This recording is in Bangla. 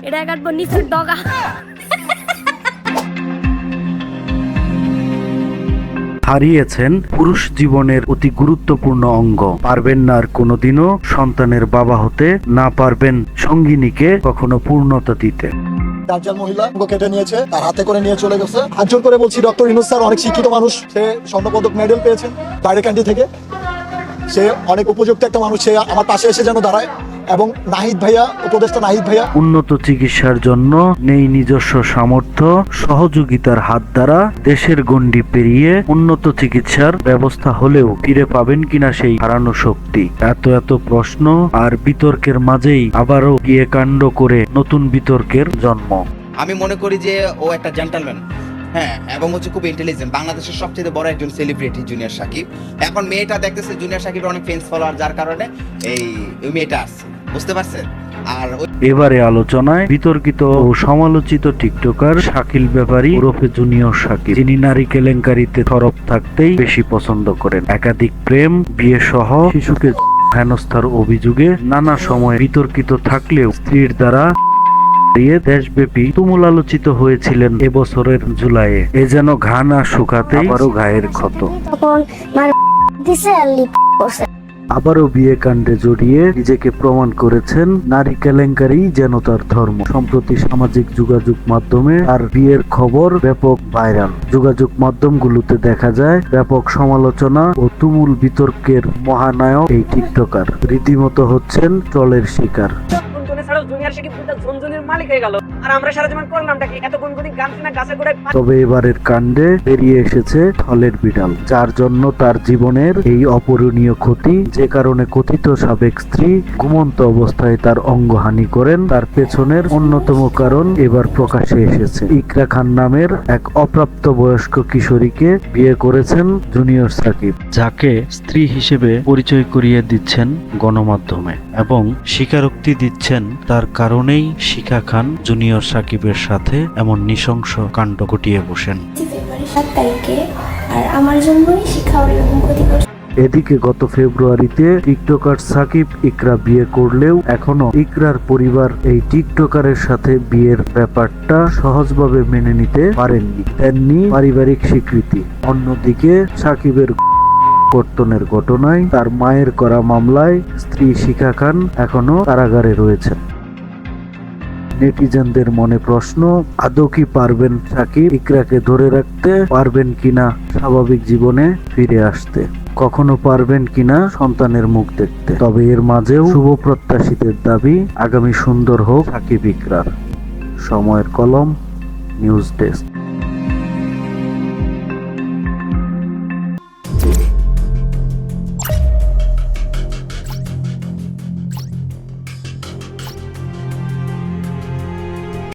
এটা কাটবো নিচের ডগা। হারিয়েছেন পুরুষ জীবনের অতি গুরুত্বপূর্ণ অঙ্গ। পারবেন না আর কোনোদিনও সন্তানের বাবা হতে, না পারবেন সঙ্গিনীকে কখনো পূর্ণতা দিতে। চারজন মহিলা কেটে নিয়েছে, তার হাতে করে নিয়ে চলে গেছে। হাত জোর করে বলছি, ডক্টর ইউনূস স্যার অনেক শিক্ষিত মানুষ, সে স্বর্ণপদক মেডেল পেয়েছেন বাইরের কান্ট্রি থেকে। সে অনেক উপযুক্ত একটা মানুষ, সে আমার পাশে এসে যেন দাঁড়ায়। এবং নাহিদ ভাইয়া, উপদেষ্টা নাহিদ ভাইয়া, উন্নত চিকিৎসার জন্য নেই নিজস্ব সামর্থ্য, সহযোগিতার হাত দ্বারা দেশের গণ্ডি পেরিয়ে উন্নত চিকিৎসার ব্যবস্থা হলেও ফিরে পাবেন কিনা সেই হারানো শক্তি। এত প্রশ্ন আর বিতর্কের মাঝেই আবারও বিয়ে কাণ্ড করে নতুন বিতর্কের জন্ম। আমি মনে করি যে ও একটা জেন্টলম্যান, হ্যাঁ, এবং হচ্ছে খুব ইন্টেলিজেন্ট। বাংলাদেশের সবচেয়ে বড় একজন সেলিব্রিটি জুনিয়র সাকিব। এখন মেয়েটা দেখতেছে জুনিয়র সাকিবের অনেক ফ্যান্স ফলোয়ার, যার কারণে এই মেয়েটা আসছে, বুঝতে পারছেন? আর এবারে আলোচনায় বিতর্কিত ও সমালোচিত টিকটকার শাকিল ব্যাপারী ওরফে জুনিয়র সাকিব, যিনি নারী কেলেঙ্কারিতে তরফ থাকতেই বেশি পছন্দ করেন। একাধিক প্রেম, বিয়ে সহ শিশুকে হেনস্থার অভিযোগে নানা সময় বিতর্কিত থাকলেও স্ত্রীর দ্বারা দেশব্যাপী তুমুল আলোচিত হয়েছিলেন এবছরের জুলাইয়ে। এ যেন ঘা না শুকাতে আবারও গায়ের ক্ষত। আবারও বিয়ে কাণ্ডে জড়িয়ে নিজেকে প্রমাণ করেছেন। নারী কেলেঙ্কারি যেন তার ধর্ম। সম্প্রতি সামাজিক যোগাযোগ মাধ্যমে আর বিয়ের খবর ব্যাপক ভাইরাল। যোগাযোগ মাধ্যমগুলোতে দেখা যায় ব্যাপক সমালোচনা ও তুমুল বিতর্কের মহানায়ক এই টিকটকার রীতিমতো হচ্ছেন ট্রলের শিকার। তবে এবারের কাণ্ডে বেরিয়ে এসেছে থলের বিড়াল, যার জন্য তার জীবনের এই অপূরণীয় ক্ষতি। যে কারণে কথিত সাবেক স্ত্রী ঘুমন্ত অবস্থায় তার অঙ্গহানি করেন, তার পেছনের অন্যতম কারণ এবার প্রকাশ্যে এসেছে। ইকরা খান নামের এক অপ্রাপ্তবয়স্ক কিশোরীকে বিয়ে করেছেন জুনিয়র সাকিব, যাকে স্ত্রী হিসেবে পরিচয় করিয়ে দিচ্ছেন গণমাধ্যমে এবং স্বীকারোক্তি দিচ্ছেন তার কারণেই শিখা খান জুনিয়র সাকিবের সাথে এমন নৃশংস কাণ্ড ঘটিয়ে বসেন। এদিকে গত ফেব্রুয়ারিতে টিকটকার সাকিব ইকরা বিয়ে করলেও এখনো ইকরার পরিবার এই টিকটকারের সাথে বিয়ের ব্যাপারটা সহজভাবে মেনে নিতে পারেননি, দেননি পারিবারিক স্বীকৃতি। অন্যদিকে সাকিবের কর্তনের ঘটনায় তার মায়ের করা মামলায় স্ত্রী শিখা খান এখনো কারাগারে রয়েছেন। নেটিজেনদের মনে প্রশ্ন, আদৌ কি পারবেন সাকিব ইকরাকে ধরে রাখতে, পারবেন কিনা স্বাভাবিক জীবনে ফিরে আসতে, কখনো পারবেন কিনা সন্তানের মুখ দেখতে? তবে এর মাঝেও শুভ প্রত্যাশীদের দাবি আগামী সুন্দর হোক সাকিব ইকরার। সময়ের কলম, নিউজ ডেস্ক।